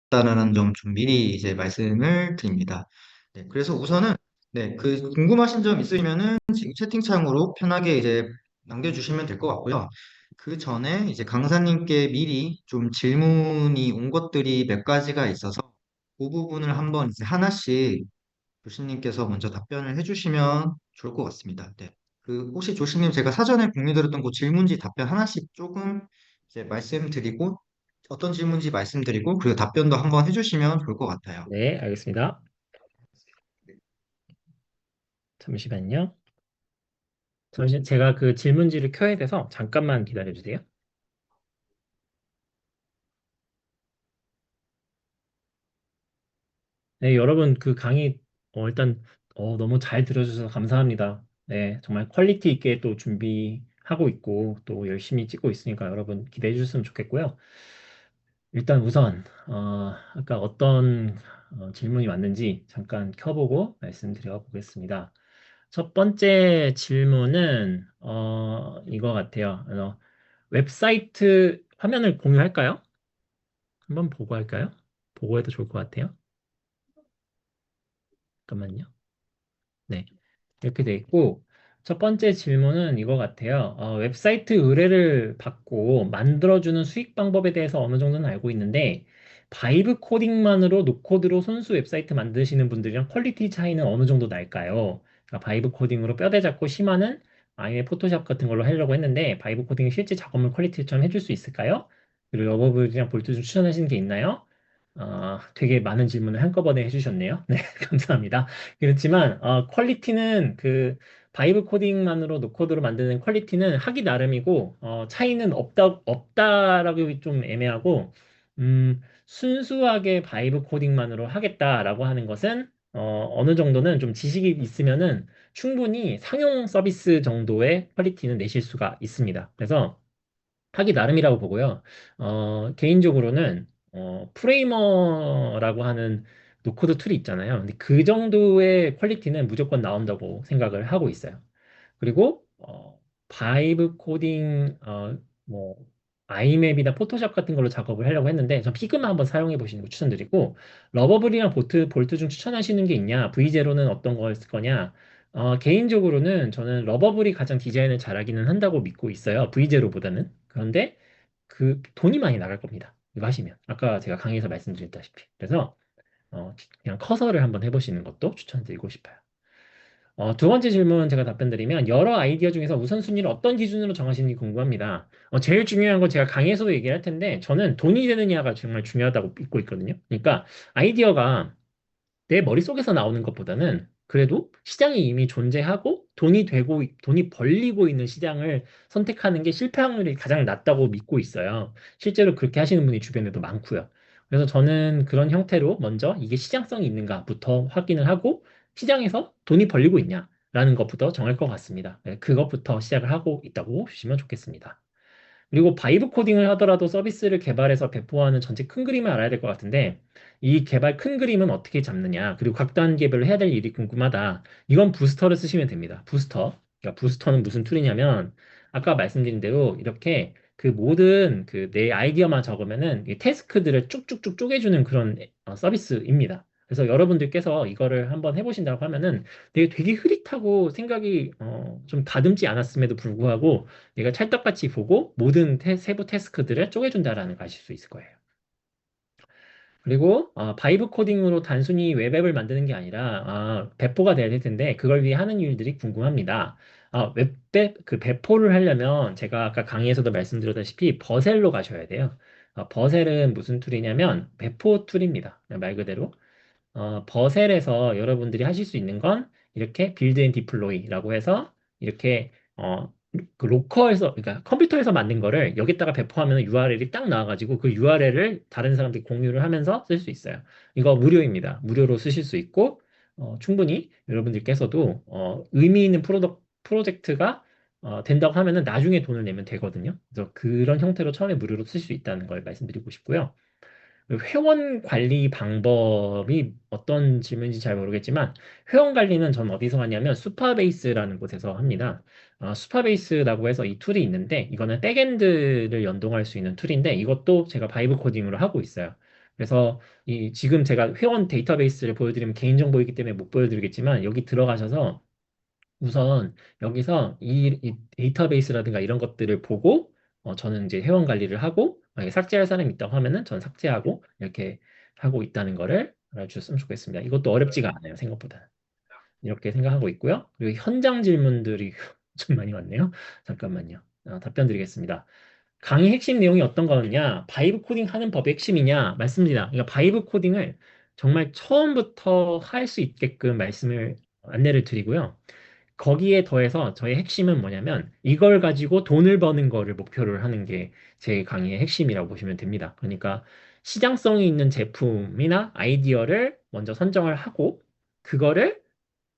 없다라는 점 좀 미리 이제 말씀을 드립니다. 네, 그래서 우선은 네, 그 궁금하신 점 있으면은 지금 채팅창으로 편하게 이제 남겨주시면 될 것 같고요. 그 전에 이제 강사님께 미리 좀 질문이 온 것들이 몇 가지가 있어서 그 부분을 한번 이제 하나씩 조신님께서 먼저 답변을 해주시면 좋을 것 같습니다. 네. 그 혹시 조신님 제가 사전에 공유드렸던 그 질문지 답변 하나씩 조금 이제 말씀드리고 어떤 질문지 말씀드리고 그리고 답변도 한번 해주시면 좋을 것 같아요. 네, 알겠습니다. 잠시만요. 제가 그 질문지를 켜야 돼서 잠깐만 기다려 주세요. 네, 여러분 그 강의 일단 너무 잘 들어주셔서 감사합니다. 네, 정말 퀄리티 있게 또 준비하고 있고 또 열심히 찍고 있으니까 여러분 기대해 주셨으면 좋겠고요. 일단 우선 아까 어떤 질문이 왔는지 잠깐 켜보고 말씀드려 보겠습니다. 첫 번째 질문은 이거 같아요. 웹사이트 화면을 공유할까요? 한번 보고 할까요? 보고 해도 좋을 것 같아요. 잠깐만요. 네. 이렇게 돼 있고, 첫 번째 질문은 이거 같아요. 웹사이트 의뢰를 받고 만들어주는 수익 방법에 대해서 어느 정도는 알고 있는데, 바이브 코딩만으로 노코드로 손수 웹사이트 만드시는 분들이랑 퀄리티 차이는 어느 정도 날까요? 그러니까 바이브 코딩으로 뼈대 잡고 심화는 아예 포토샵 같은 걸로 하려고 했는데, 바이브 코딩이 실제 작업물 퀄리티처럼 해줄 수 있을까요? 그리고 러버블이랑 볼트 중 추천하시는 게 있나요? 되게 많은 질문을 한꺼번에 해주셨네요. 네, 감사합니다. 그렇지만 퀄리티는 그 바이브 코딩만으로 노코드로 만드는 퀄리티는 하기 나름이고 차이는 없다라고 좀 애매하고 순수하게 바이브 코딩만으로 하겠다라고 하는 것은 어느 정도는 좀 지식이 있으면은 충분히 상용 서비스 정도의 퀄리티는 내실 수가 있습니다. 그래서 하기 나름이라고 보고요. 개인적으로는 프레이머라고 하는 노코드 툴이 있잖아요. 근데 그 정도의 퀄리티는 무조건 나온다고 생각을 하고 있어요. 그리고 바이브 코딩 뭐 아이맵이나 포토샵 같은 걸로 작업을 하려고 했는데 전 피그마 한번 사용해 보시는 거 추천드리고 러버블이랑 볼트 중 추천하시는 게 있냐? V0는 어떤 거였을 거냐? 개인적으로는 저는 러버블이 가장 디자인을 잘하기는 한다고 믿고 있어요. V0보다는. 그런데 그 돈이 많이 나갈 겁니다. 이거 하시면. 아까 제가 강의에서 말씀드렸다시피. 그래서 그냥 커서를 한번 해보시는 것도 추천드리고 싶어요. 두 번째 질문 제가 답변드리면 여러 아이디어 중에서 우선순위를 어떤 기준으로 정하시는지 궁금합니다. 제일 중요한 건 제가 강의에서도 얘기할 텐데 저는 돈이 되느냐가 정말 중요하다고 믿고 있거든요. 그러니까 아이디어가 내 머릿속에서 나오는 것보다는 그래도 시장이 이미 존재하고 돈이 벌리고 있는 시장을 선택하는 게 실패 확률이 가장 낮다고 믿고 있어요. 실제로 그렇게 하시는 분이 주변에도 많고요. 그래서 저는 그런 형태로 먼저 이게 시장성이 있는가부터 확인을 하고 시장에서 돈이 벌리고 있냐라는 것부터 정할 것 같습니다. 네, 그것부터 시작을 하고 있다고 보시면 좋겠습니다. 그리고 바이브 코딩을 하더라도 서비스를 개발해서 배포하는 전체 큰 그림을 알아야 될 것 같은데 이 개발 큰 그림은 어떻게 잡느냐 그리고 각 단계별로 해야 될 일이 궁금하다. 이건 부스터를 쓰시면 됩니다. 부스터. 그러니까 부스터는 무슨 툴이냐면 아까 말씀드린 대로 이렇게 그 모든 그 내 아이디어만 적으면은 이 태스크들을 쭉쭉쭉 쪼개주는 그런 서비스입니다. 그래서 여러분들께서 이거를 한번 해보신다고 하면은 되게 흐릿하고 생각이 좀 가듬지 않았음에도 불구하고 내가 찰떡같이 보고 모든 세부 태스크들을 쪼개준다라는 걸 아실 수 있을 거예요. 그리고 바이브 코딩으로 단순히 웹앱을 만드는 게 아니라 배포가 돼야 될 텐데 그걸 위해 하는 일들이 궁금합니다. 웹앱 그 배포를 하려면 제가 아까 강의에서도 말씀드렸다시피 버셀로 가셔야 돼요. 버셀은 무슨 툴이냐면 배포 툴입니다. 말 그대로. 버셀에서 여러분들이 하실 수 있는 건 이렇게 빌드 앤 디플로이라고 해서 이렇게 그 로컬에서 그러니까 컴퓨터에서 만든 거를 여기다가 배포하면 URL이 딱 나와가지고 그 URL을 다른 사람들이 공유를 하면서 쓸 수 있어요. 이거 무료입니다. 무료로 쓰실 수 있고 충분히 여러분들께서도 의미 있는 프로젝트가 된다고 하면은 나중에 돈을 내면 되거든요. 그래서 그런 형태로 처음에 무료로 쓰실 수 있다는 걸 말씀드리고 싶고요. 회원 관리 방법이 어떤 질문인지 잘 모르겠지만 회원 관리는 전 어디서 하냐면 수파베이스라는 곳에서 합니다. 수파베이스라고 해서 이 툴이 있는데 이거는 백엔드를 연동할 수 있는 툴인데 이것도 제가 바이브 코딩으로 하고 있어요. 그래서 이 지금 제가 회원 데이터베이스를 보여드리면 개인정보이기 때문에 못 보여드리겠지만 여기 들어가셔서 우선 여기서 이 데이터베이스라든가 이런 것들을 보고 저는 이제 회원 관리를 하고 만약에 삭제할 사람이 있다고 하면은 저는 삭제하고 이렇게 하고 있다는 거를 알아주셨으면 좋겠습니다. 이것도 어렵지가 않아요, 생각보다. 이렇게 생각하고 있고요. 그리고 현장 질문들이 좀 많이 왔네요. 잠깐만요. 답변 드리겠습니다. 강의 핵심 내용이 어떤 거냐? 바이브 코딩 하는 법의 핵심이냐? 말씀드립니다. 그러니까 바이브 코딩을 정말 처음부터 할 수 있게끔 말씀을 안내를 드리고요. 거기에 더해서 저의 핵심은 뭐냐면 이걸 가지고 돈을 버는 거를 목표를 하는 게 제 강의의 핵심이라고 보시면 됩니다. 그러니까 시장성이 있는 제품이나 아이디어를 먼저 선정을 하고 그거를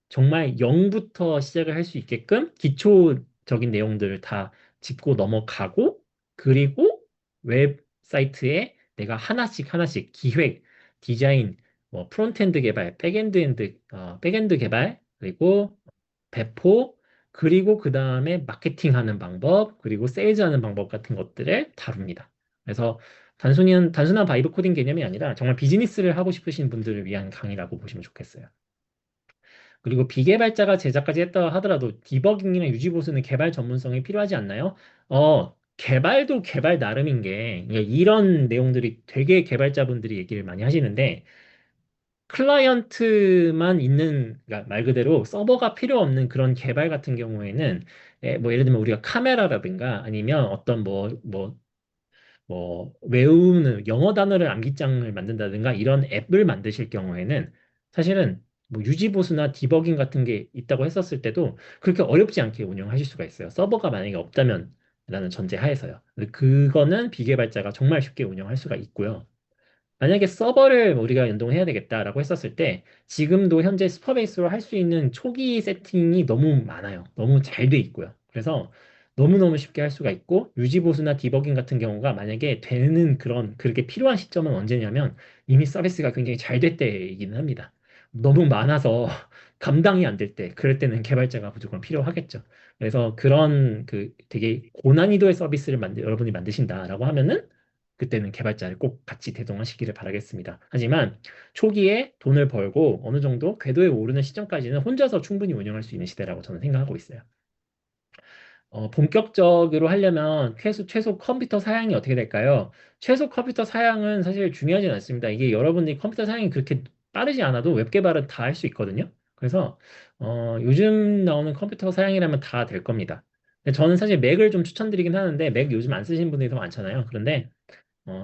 정말 0부터 시작을 할 수 있게끔 기초적인 내용들을 다 짚고 넘어가고 그리고 웹사이트에 내가 하나씩 하나씩 기획, 디자인, 뭐 프론트엔드 개발, 백엔드 개발 그리고 배포 그리고 그 다음에 마케팅하는 방법 그리고 세일즈하는 방법 같은 것들을 다룹니다. 그래서 단순한 바이브 코딩 개념이 아니라 정말 비즈니스를 하고 싶으신 분들을 위한 강의라고 보시면 좋겠어요. 그리고 비개발자가 제작까지 했다 하더라도 디버깅이나 유지 보수는 개발 전문성이 필요하지 않나요? 개발도 개발 나름인 게 그러니까 이런 내용들이 되게 개발자분들이 얘기를 많이 하시는데 클라이언트만 있는 그러니까 말 그대로 서버가 필요 없는 그런 개발 같은 경우에는 뭐 예를 들면 우리가 카메라라든가 아니면 어떤 외우는 영어 단어를 암기장을 만든다든가 이런 앱을 만드실 경우에는 사실은 뭐 유지보수나 디버깅 같은 게 있다고 했었을 때도 그렇게 어렵지 않게 운영하실 수가 있어요. 서버가 만약에 없다면 라는 전제 하에서요. 근데 그거는 비개발자가 정말 쉽게 운영할 수가 있고요. 만약에 서버를 우리가 연동해야 되겠다라고 했었을 때 지금도 현재 슈퍼베이스로 할 수 있는 초기 세팅이 너무 많아요. 너무 잘 돼 있고요. 그래서 너무너무 쉽게 할 수가 있고 유지보수나 디버깅 같은 경우가 만약에 되는 그렇게 필요한 시점은 언제냐면 이미 서비스가 굉장히 잘 될 때이기는 합니다. 너무 많아서 감당이 안 될 때, 그럴 때는 개발자가 무조건 필요하겠죠. 그래서 그런 그 되게 고난이도의 서비스를 여러분이 만드신다라고 하면은 그때는 개발자를 꼭 같이 대동하시기를 바라겠습니다. 하지만 초기에 돈을 벌고 어느 정도 궤도에 오르는 시점까지는 혼자서 충분히 운영할 수 있는 시대라고 저는 생각하고 있어요. 본격적으로 하려면 최소 컴퓨터 사양이 어떻게 될까요? 최소 컴퓨터 사양은 사실 중요하진 않습니다. 이게 여러분들이 컴퓨터 사양이 그렇게 빠르지 않아도 웹 개발은 다 할 수 있거든요. 그래서 요즘 나오는 컴퓨터 사양이라면 다 될 겁니다. 근데 저는 사실 맥을 좀 추천드리긴 하는데 맥 요즘 안 쓰시는 분들이 더 많잖아요. 그런데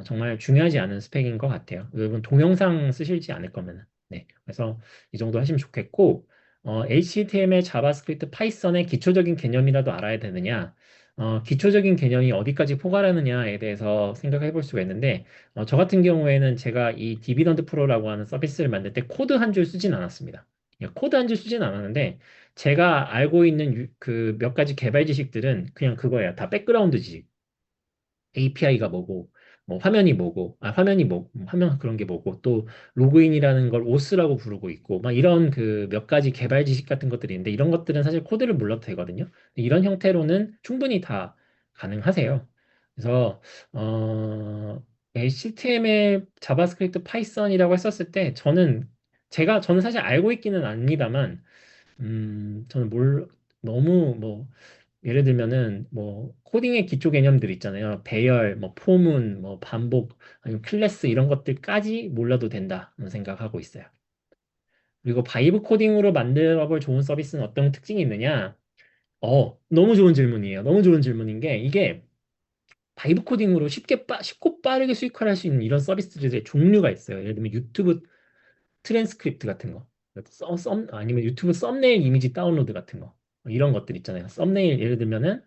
정말 중요하지 않은 스펙인 것 같아요. 여러분 동영상 쓰실지 않을 거면은. 네. 그래서 이 정도 하시면 좋겠고, HTML, 자바스크립트, 파이썬의 기초적인 개념이라도 알아야 되느냐? 기초적인 개념이 어디까지 포괄하느냐에 대해서 생각해 볼 수가 있는데, 저 같은 경우에는 제가 이 디비던드 프로라고 하는 서비스를 만들 때 코드 한 줄 쓰진 않았습니다. 코드 한 줄 쓰진 않았는데, 제가 알고 있는 그 몇 가지 개발 지식들은 그냥 그거예요. 다 백그라운드 지식. API가 뭐고, 뭐 화면 그런 게 뭐고, 또 로그인이라는 걸 오스라고 부르고 있고, 막 이런 그 몇 가지 개발 지식 같은 것들이 있는데, 이런 것들은 사실 코드를 몰라도 되거든요. 이런 형태로는 충분히 다 가능하세요. 그래서, HTML, 자바스크립트, 파이썬이라고 했었을 때, 저는 사실 알고 있기는 합니다만, 저는 너무 예를 들면은 뭐 코딩의 기초 개념들 있잖아요. 배열, 뭐 포문, 뭐 반복, 아니면 클래스 이런 것들까지 몰라도 된다는 생각하고 있어요. 그리고 바이브 코딩으로 만들어 볼 좋은 서비스는 어떤 특징이 있느냐? 너무 좋은 질문이에요. 너무 좋은 질문인 게 이게 바이브 코딩으로 쉽고 빠르게 수익화할 수 있는 이런 서비스들의 종류가 있어요. 예를 들면 유튜브 트랜스크립트 같은 거. 아니면 유튜브 썸네일 이미지 다운로드 같은 거. 이런 것들 있잖아요. 썸네일 예를 들면은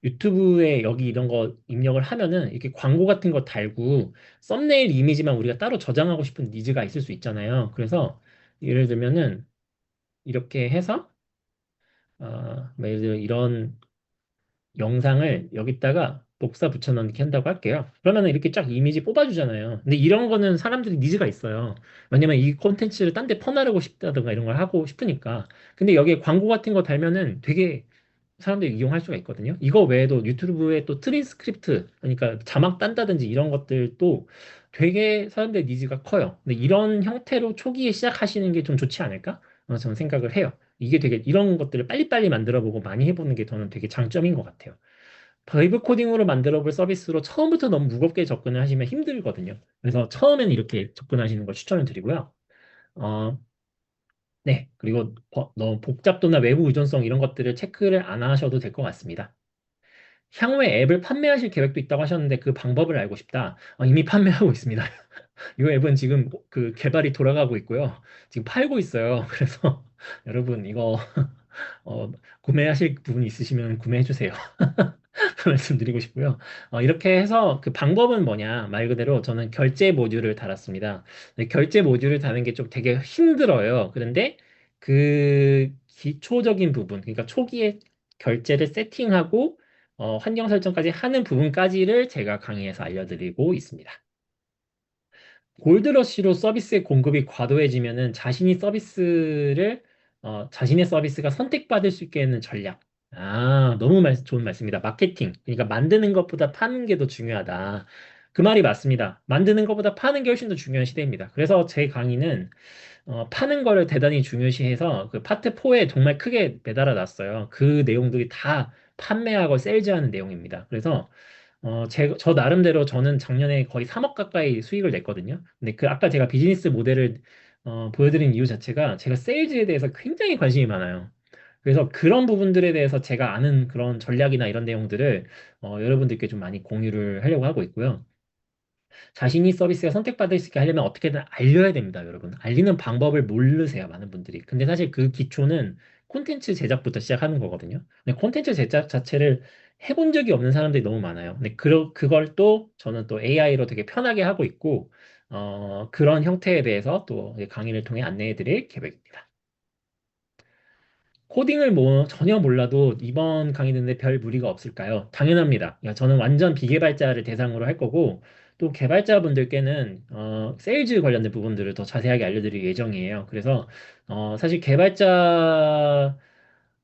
유튜브에 여기 이런 거 입력을 하면은 이렇게 광고 같은 거 달고 썸네일 이미지만 우리가 따로 저장하고 싶은 니즈가 있을 수 있잖아요. 그래서 예를 들면은 이렇게 해서 뭐 예를 들어 이런 영상을 여기다가 복사 붙여넣기 한다고 할게요. 그러면은 이렇게 쫙 이미지 뽑아주잖아요. 근데 이런 거는 사람들이 니즈가 있어요. 왜냐면 이 콘텐츠를 딴 데 퍼나르고 싶다든가 이런 걸 하고 싶으니까. 근데 여기에 광고 같은 거 달면은 되게 사람들이 이용할 수가 있거든요. 이거 외에도 유튜브에 또 트랜스크립트, 그러니까 자막 딴다든지 이런 것들도 되게 사람들의 니즈가 커요. 근데 이런 형태로 초기에 시작하시는 게 좀 좋지 않을까? 저는 생각을 해요. 이게 되게 이런 것들을 빨리빨리 만들어보고 많이 해보는 게 저는 되게 장점인 것 같아요. 바이브 코딩으로 만들어 볼 서비스로 처음부터 너무 무겁게 접근을 하시면 힘들거든요. 그래서 처음에는 이렇게 접근하시는 걸 추천을 드리고요. 어, 네. 그리고 너무 복잡도나 외부 의존성 이런 것들을 체크를 안 하셔도 될 것 같습니다. 향후에 앱을 판매하실 계획도 있다고 하셨는데 그 방법을 알고 싶다. 이미 판매하고 있습니다. 이 앱은 지금 그 개발이 돌아가고 있고요. 지금 팔고 있어요. 그래서 여러분 이거 어, 구매하실 부분 있으시면 구매해 주세요. 말씀드리고 싶고요. 이렇게 해서 그 방법은 뭐냐? 말 그대로 저는 결제 모듈을 달았습니다. 근데 결제 모듈을 다는 게 좀 되게 힘들어요. 그런데 그 기초적인 부분, 그러니까 초기에 결제를 세팅하고 환경 설정까지 하는 부분까지를 제가 강의에서 알려드리고 있습니다. 골드러시로 서비스의 공급이 과도해지면은 자신의 서비스가 선택받을 수 있게 하는 전략. 너무 좋은 말씀입니다. 마케팅. 그러니까 만드는 것보다 파는 게 더 중요하다. 그 말이 맞습니다. 만드는 것보다 파는 게 훨씬 더 중요한 시대입니다. 그래서 제 강의는 파는 거를 대단히 중요시해서 그 파트 4에 정말 크게 매달아 놨어요. 그 내용들이 다 판매하고 세일즈하는 내용입니다. 그래서 저 나름대로 저는 작년에 거의 3억 가까이 수익을 냈거든요. 근데 그 아까 제가 비즈니스 모델을 보여드린 이유 자체가 제가 세일즈에 대해서 굉장히 관심이 많아요. 그래서 그런 부분들에 대해서 제가 아는 그런 전략이나 이런 내용들을 여러분들께 좀 많이 공유를 하려고 하고 있고요. 자신이 서비스가 선택받을 수 있게 하려면 어떻게든 알려야 됩니다, 여러분. 알리는 방법을 모르세요, 많은 분들이. 근데 사실 그 기초는 콘텐츠 제작부터 시작하는 거거든요. 근데 콘텐츠 제작 자체를 해본 적이 없는 사람들이 너무 많아요. 근데 그걸 또 저는 또 AI로 되게 편하게 하고 있고, 그런 형태에 대해서 또 강의를 통해 안내해 드릴 계획입니다. 코딩을 뭐 전혀 몰라도 이번 강의 듣는데 별 무리가 없을까요? 당연합니다. 그러니까 저는 완전 비개발자를 대상으로 할 거고 또 개발자분들께는 세일즈 관련된 부분들을 더 자세하게 알려드릴 예정이에요. 그래서 사실 개발자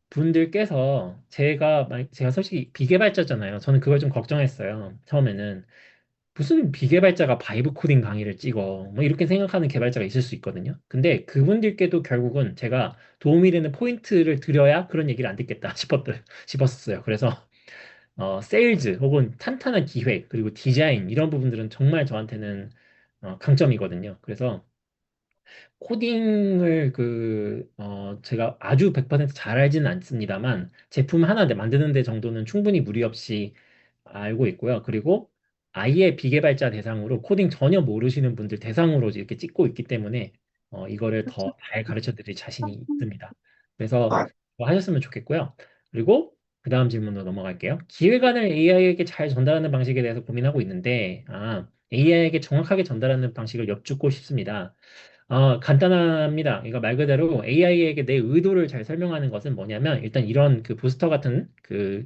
분들께서 제가 솔직히 비개발자잖아요. 저는 그걸 좀 걱정했어요. 처음에는 무슨 비개발자가 바이브 코딩 강의를 찍어. 뭐 이렇게 생각하는 개발자가 있을 수 있거든요. 근데 그분들께도 결국은 제가 도움이 되는 포인트를 드려야 그런 얘기를 안 듣겠다 싶었어요. 그래서 세일즈 혹은 탄탄한 기획 그리고 디자인 이런 부분들은 정말 저한테는 강점이거든요. 그래서 코딩을 제가 아주 100%잘 알지는 않습니다만 제품 하나 만드는 데 정도는 충분히 무리 없이 알고 있고요. 그리고 아예 비개발자 대상으로 코딩 전혀 모르시는 분들 대상으로 이렇게 찍고 있기 때문에 이거를 더 잘 가르쳐 드릴 자신이 있습니다. 그래서 뭐 하셨으면 좋겠고요. 그리고 그 다음 질문으로 넘어갈게요. 기획안을 AI에게 잘 전달하는 방식에 대해서 고민하고 있는데, AI에게 정확하게 전달하는 방식을 여쭙고 싶습니다. 간단합니다. 이거 말 그대로 AI에게 내 의도를 잘 설명하는 것은 뭐냐면 일단 이런 그 부스터 같은 그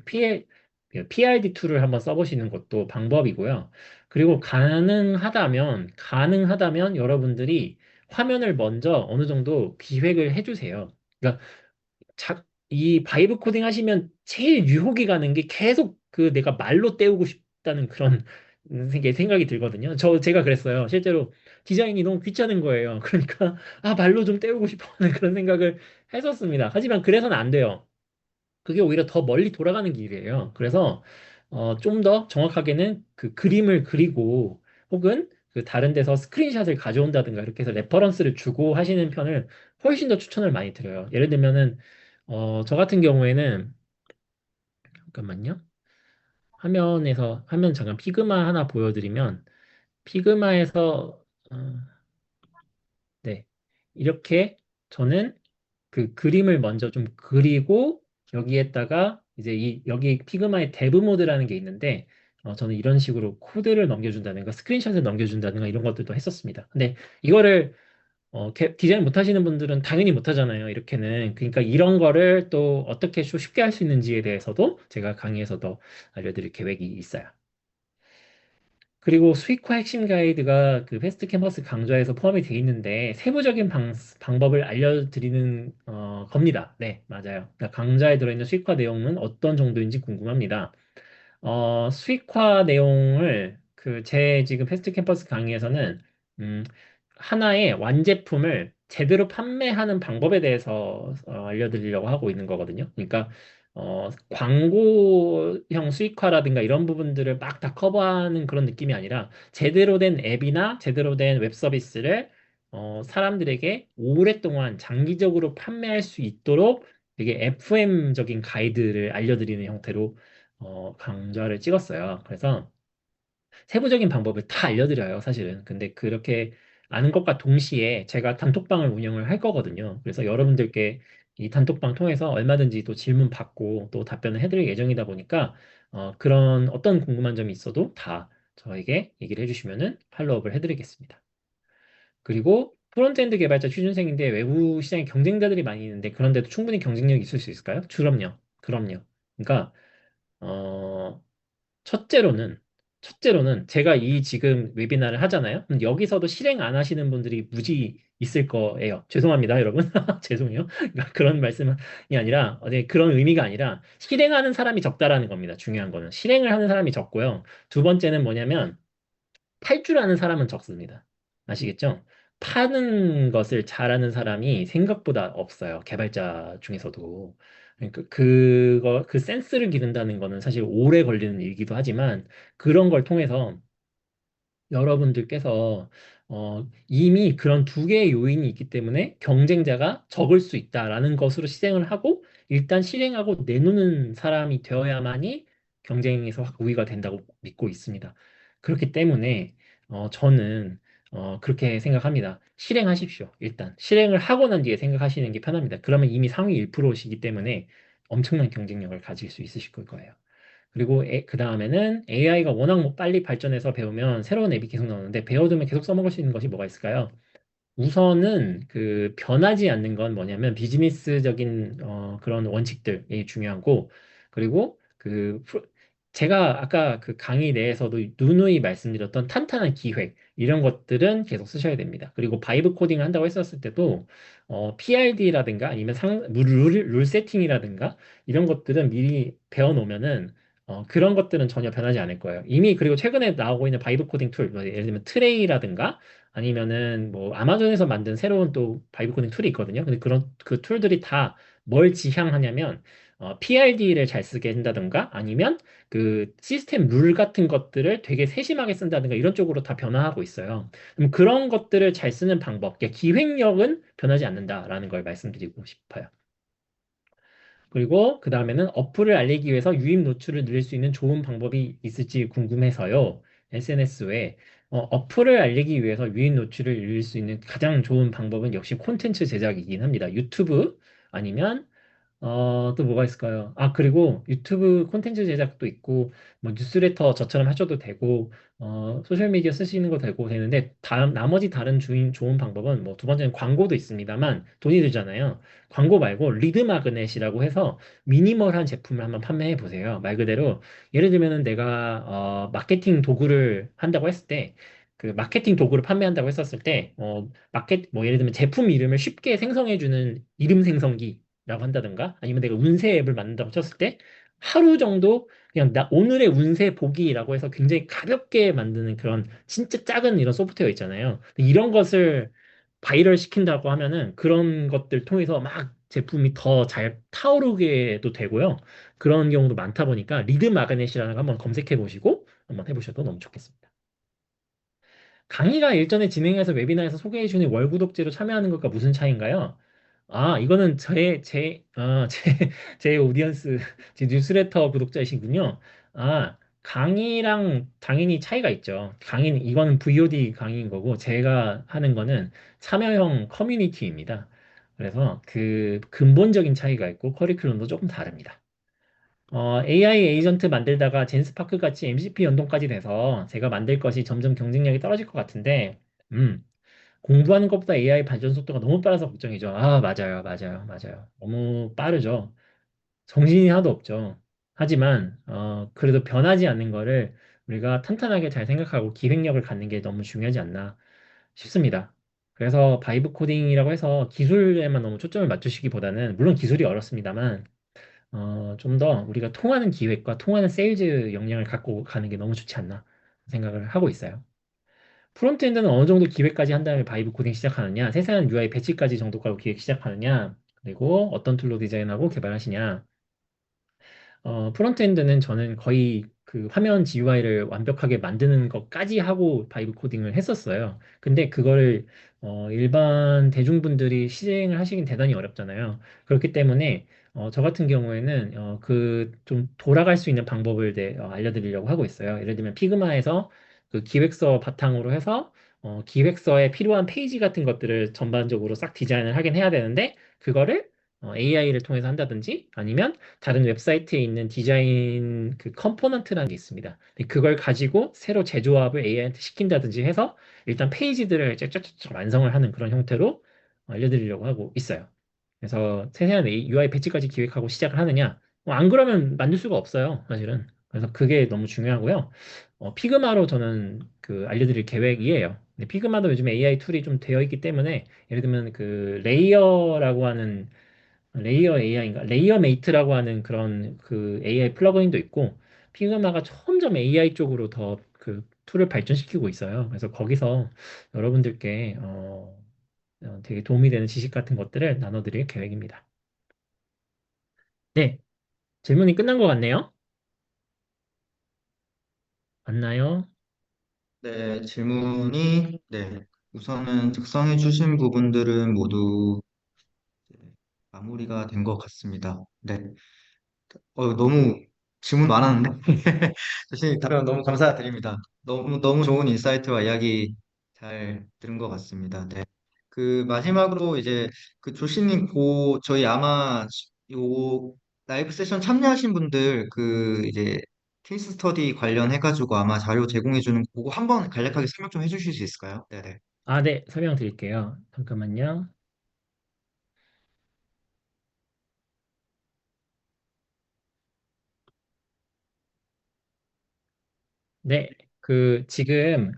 PRD 툴을 한번 써보시는 것도 방법이고요. 그리고 가능하다면 여러분들이 화면을 먼저 어느 정도 기획을 해주세요. 그러니까 이 바이브 코딩 하시면 제일 유혹이 가는 게 계속 그 내가 말로 때우고 싶다는 그런 생각이 들거든요. 제가 그랬어요. 실제로 디자인이 너무 귀찮은 거예요. 그러니까 말로 좀 때우고 싶어 하는 그런 생각을 했었습니다. 하지만 그래서는 안 돼요. 그게 오히려 더 멀리 돌아가는 길이에요. 그래서 좀 더 정확하게는 그 그림을 그리고 혹은 그 다른 데서 스크린샷을 가져온다든가 이렇게 해서 레퍼런스를 주고 하시는 편을 훨씬 더 추천을 많이 드려요. 예를 들면은 저 같은 경우에는 잠깐만요. 화면 잠깐 피그마 하나 보여드리면 피그마에서 네, 이렇게 저는 그 그림을 먼저 좀 그리고 여기에다가 이제 여기 피그마의 데브 모드라는 게 있는데 저는 이런 식으로 코드를 넘겨준다든가 스크린샷을 넘겨준다든가 이런 것들도 했었습니다. 근데 이거를 디자인 못 하시는 분들은 당연히 못 하잖아요. 이렇게는. 그러니까 이런 거를 또 어떻게 쉽게 할 수 있는지에 대해서도 제가 강의에서도 알려드릴 계획이 있어요. 그리고 수익화 핵심 가이드가 그 패스트 캔버스 강좌에서 포함이 되어 있는데 세부적인 방법을 알려드리는 겁니다. 네, 맞아요. 그러니까 강좌에 들어있는 수익화 내용은 어떤 정도인지 궁금합니다. 수익화 내용을 그 제 지금 패스트 캠퍼스 강의에서는 음, 하나의 완제품을 제대로 판매하는 방법에 대해서 알려드리려고 하고 있는 거거든요. 그러니까 광고형 수익화라든가 이런 부분들을 막 다 커버하는 그런 느낌이 아니라 제대로 된 앱이나 제대로 된 웹 서비스를 사람들에게 오랫동안 장기적으로 판매할 수 있도록 되게 FM적인 가이드를 알려드리는 형태로 강좌를 찍었어요. 그래서 세부적인 방법을 다 알려드려요, 사실은. 근데 그렇게 아는 것과 동시에 제가 단톡방을 운영을 할 거거든요. 그래서 여러분들께 이 단톡방 통해서 얼마든지 또 질문 받고 또 답변을 해드릴 예정이다 보니까 그런 어떤 궁금한 점이 있어도 다 저에게 얘기를 해주시면은 팔로우업을 해드리겠습니다. 그리고 프론트엔드 개발자 취준생인데 외부 시장에 경쟁자들이 많이 있는데 그런데도 충분히 경쟁력이 있을 수 있을까요? 그럼요. 그럼요. 그러니까 어, 첫째로는 첫째로는 제가 이 지금 웨비나를 하잖아요. 근데 여기서도 실행 안 하시는 분들이 무지 있을 거예요. 죄송합니다, 여러분. 죄송해요. 그러니까 그런 말씀이 아니라 네, 그런 의미가 아니라 실행하는 사람이 적다라는 겁니다. 중요한 거는 실행을 하는 사람이 적고요. 두 번째는 뭐냐면 팔 줄 아는 사람은 적습니다. 아시겠죠? 파는 것을 잘하는 사람이 생각보다 없어요. 개발자 중에서도. 그러니까 그 센스를 기른다는 거는 사실 오래 걸리는 일이기도 하지만 그런 걸 통해서 여러분들께서 이미 그런 두 개의 요인이 있기 때문에 경쟁자가 적을 수 있다라는 것으로 실행을 하고 일단 실행하고 내놓는 사람이 되어야만이 경쟁에서 확 우위가 된다고 믿고 있습니다. 그렇기 때문에 저는 그렇게 생각합니다. 실행하십시오. 일단 실행을 하고 난 뒤에 생각하시는 게 편합니다. 그러면 이미 상위 1%시기 때문에 엄청난 경쟁력을 가질 수 있으실 거예요. 그리고 그 다음에는 AI가 워낙 뭐 빨리 발전해서 배우면 새로운 앱이 계속 나오는데 배워두면 계속 써먹을 수 있는 것이 뭐가 있을까요? 우선은 그 변하지 않는 건 뭐냐면 비즈니스적인 그런 원칙들이 중요하고 그리고 제가 아까 그 강의 내에서도 누누이 말씀드렸던 탄탄한 기획 이런 것들은 계속 쓰셔야 됩니다. 그리고 바이브 코딩을 한다고 했었을 때도 PRD라든가 아니면 룰 세팅이라든가 이런 것들은 미리 배워놓으면은 그런 것들은 전혀 변하지 않을 거예요. 이미 그리고 최근에 나오고 있는 바이브 코딩 툴, 뭐 예를 들면 트레이라든가 아니면은 뭐 아마존에서 만든 새로운 또 바이브 코딩 툴이 있거든요. 근데 그런 그 툴들이 다 뭘 지향하냐면 PRD를 잘 쓰게 한다든가 아니면 그 시스템 룰 같은 것들을 되게 세심하게 쓴다든가 이런 쪽으로 다 변화하고 있어요. 그럼 그런 것들을 잘 쓰는 방법, 그러니까 기획력은 변하지 않는다라는 걸 말씀드리고 싶어요. 그리고 그 다음에는 어플을 알리기 위해서 유입 노출을 늘릴 수 있는 좋은 방법이 있을지 궁금해서요. SNS 외에 어플을 알리기 위해서 유입 노출을 늘릴 수 있는 가장 좋은 방법은 역시 콘텐츠 제작이긴 합니다. 유튜브 아니면 또 뭐가 있을까요? 아, 그리고 유튜브 콘텐츠 제작도 있고, 뭐 뉴스레터 저처럼 하셔도 되고, 소셜미디어 쓰시는 거 되고 되는데, 나머지 다른 좋은 방법은 뭐 두 번째는 광고도 있습니다만, 돈이 들잖아요. 광고 말고 리드 마그넷이라고 해서 미니멀한 제품을 한번 판매해 보세요. 말 그대로, 예를 들면은 내가, 마케팅 도구를 한다고 했을 때, 그 마케팅 도구를 판매한다고 했었을 때, 뭐 예를 들면 제품 이름을 쉽게 생성해주는 이름 생성기, 라고 한다든가 아니면 내가 운세 앱을 만든다고 쳤을 때 하루 정도 그냥 나 오늘의 운세 보기라고 해서 굉장히 가볍게 만드는 그런 진짜 작은 이런 소프트웨어 있잖아요. 이런 것을 바이럴 시킨다고 하면은 그런 것들 통해서 막 제품이 더 잘 타오르게도 되고요. 그런 경우도 많다 보니까 리드 마그넷이라는 거 한번 검색해 보시고 한번 해보셔도 너무 좋겠습니다. 강의가 일전에 진행해서 웨비나에서 소개해주는 월구독제로 참여하는 것과 무슨 차이인가요? 아, 이거는 제 오디언스, 제 뉴스레터 구독자이시군요. 아, 강의랑 당연히 차이가 있죠. 이거는 VOD 강의인 거고, 제가 하는 거는 참여형 커뮤니티입니다. 그래서 그 근본적인 차이가 있고, 커리큘럼도 조금 다릅니다. AI 에이전트 만들다가 젠스파크 같이 MCP 연동까지 돼서 제가 만들 것이 점점 경쟁력이 떨어질 것 같은데, 음, 공부하는 것보다 AI 발전 속도가 너무 빨라서 걱정이죠. 아, 맞아요, 맞아요, 맞아요. 너무 빠르죠. 정신이 하나도 없죠. 하지만, 그래도 변하지 않는 거를 우리가 탄탄하게 잘 생각하고 기획력을 갖는 게 너무 중요하지 않나 싶습니다. 그래서 바이브 코딩이라고 해서 기술에만 너무 초점을 맞추시기보다는, 물론 기술이 어렵습니다만, 좀 더 우리가 통하는 기획과 통하는 세일즈 역량을 갖고 가는 게 너무 좋지 않나. 생각을 하고 있어요. 프론트엔드는 어느 정도 기획까지 한 다음에 바이브 코딩 시작하느냐, 세세한 UI 배치까지 정도까지 기획 시작하느냐, 그리고 어떤 툴로 디자인하고 개발하시냐. 프론트엔드는 저는 거의 그 화면 GUI를 완벽하게 만드는 것까지 하고 바이브 코딩을 했었어요. 근데 그거를 일반 대중분들이 시행을 하시긴 대단히 어렵잖아요. 그렇기 때문에 저 같은 경우에는 그 좀 돌아갈 수 있는 방법을 알려드리려고 하고 있어요. 예를 들면 피그마에서 그 기획서 바탕으로 해서 기획서에 필요한 페이지 같은 것들을 전반적으로 싹 디자인을 하긴 해야 되는데 그거를 AI를 통해서 한다든지 아니면 다른 웹사이트에 있는 디자인 그 컴포넌트라는 게 있습니다. 근데 그걸 가지고 새로 재조합을 AI한테 시킨다든지 해서 일단 페이지들을 쫙쫙쫙 완성을 하는 그런 형태로 알려드리려고 하고 있어요. 그래서 세세한 UI 배치까지 기획하고 시작을 하느냐? 안 그러면 만들 수가 없어요, 사실은. 그래서 그게 너무 중요하고요. 피그마로 저는 그 알려드릴 계획이에요. 근데 피그마도 요즘에 AI 툴이 좀 되어 있기 때문에 예를 들면 그 레이어라고 하는 레이어 AI인가? 레이어 메이트라고 하는 그런 그 AI 플러그인도 있고, 피그마가 점점 AI 쪽으로 더 그 툴을 발전시키고 있어요. 그래서 거기서 여러분들께 되게 도움이 되는 지식 같은 것들을 나눠드릴 계획입니다. 네, 질문이 끝난 것 같네요. 맞나요? 네, 질문이, 네, 우선은 작성해 주신 부분들은 모두 마무리가 된 것 같습니다. 네. 너무 질문 많았는데. 교수님 답변 너무 감사드립니다. 너무 좋은 인사이트와 이야기 잘 들은 것 같습니다. 네. 그 마지막으로 이제 그 조시님 저희 아마 요 라이브 세션 참여하신 분들 그 이제 케이스 스터디 관련해가지고 아마 자료 제공해주는 그거 한번 간략하게 설명 좀 해주실 수 있을까요? 네네. 아, 네, 설명드릴게요. 잠깐만요. 네, 그 지금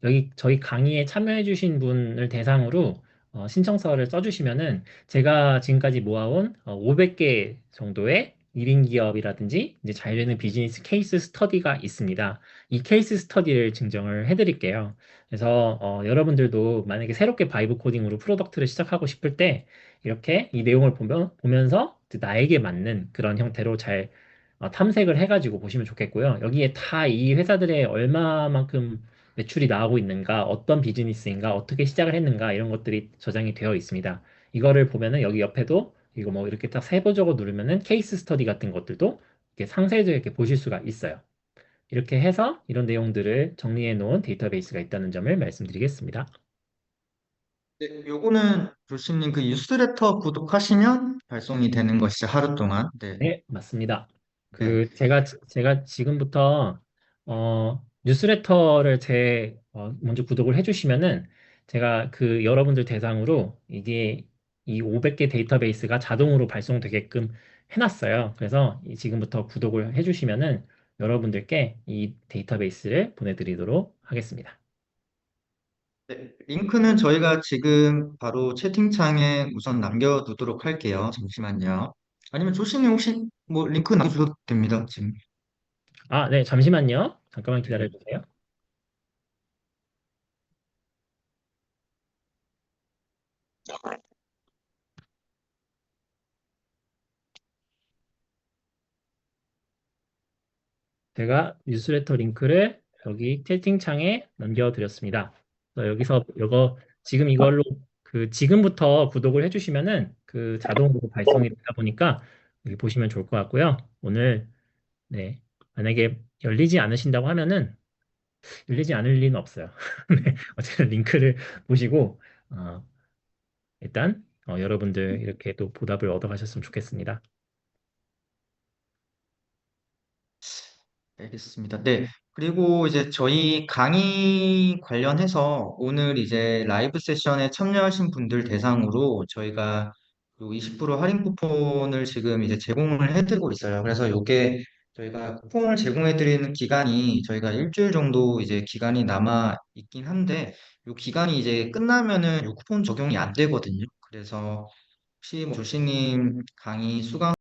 여기 저희 강의에 참여해주신 분을 대상으로 신청서를 써주시면은 제가 지금까지 모아온 500개 정도의 1인 기업이라든지 이제 잘 되는 비즈니스 케이스 스터디가 있습니다. 이 케이스 스터디를 증정을 해드릴게요. 그래서 여러분들도 만약에 새롭게 바이브 코딩으로 프로덕트를 시작하고 싶을 때 이렇게 이 내용을 보면서 나에게 맞는 그런 형태로 잘 탐색을 해가지고 보시면 좋겠고요. 여기에 다 이 회사들의 얼마만큼 매출이 나오고 있는가, 어떤 비즈니스인가, 어떻게 시작을 했는가, 이런 것들이 저장이 되어 있습니다. 이거를 보면은 여기 옆에도 이거 뭐 이렇게 딱 세부적으로 누르면은 케이스 스터디 같은 것들도 이렇게 상세하게 이렇게 보실 수가 있어요. 이렇게 해서 이런 내용들을 정리해 놓은 데이터베이스가 있다는 점을 말씀드리겠습니다. 네, 요거는 조시님 그 뉴스레터 구독하시면 발송이 되는 것이죠. 하루 동안. 네. 네, 맞습니다. 네. 제가 지금부터 뉴스레터를 먼저 구독을 해주시면은 제가 그 여러분들 대상으로 이게 이 500개 데이터베이스가 자동으로 발송되게끔 해놨어요. 그래서 지금부터 구독을 해주시면은 여러분들께 이 데이터베이스를 보내드리도록 하겠습니다. 네, 링크는 저희가 지금 바로 채팅창에 우선 남겨두도록 할게요. 잠시만요. 아니면 조신님 혹시 뭐 링크 남겨주셔도 됩니다. 지금. 아, 네, 잠시만요. 잠깐만 네. 기다려주세요. 제가 뉴스레터 링크를 여기 채팅창에 남겨드렸습니다. 그래서 여기서 지금 이걸로 지금부터 구독을 해주시면은 그 자동으로 발송이 되다 보니까 여기 보시면 좋을 것 같고요. 오늘 네 만약에 열리지 않으신다고 하면은 열리지 않을 리는 없어요. 네, 어쨌든 링크를 보시고 어, 일단 여러분들 이렇게 또 보답을 얻어가셨으면 좋겠습니다. 알겠습니다. 네. 그리고 이제 저희 강의 관련해서 오늘 이제 라이브 세션에 참여하신 분들 대상으로 저희가 그 20% 할인 쿠폰을 지금 이제 제공을 해드리고 있어요. 그래서 이게 저희가 쿠폰을 제공해드리는 기간이 저희가 일주일 정도 이제 기간이 남아 있긴 한데 이 기간이 이제 끝나면은 이 쿠폰 적용이 안 되거든요. 그래서 혹시 뭐 조시님 강의 수강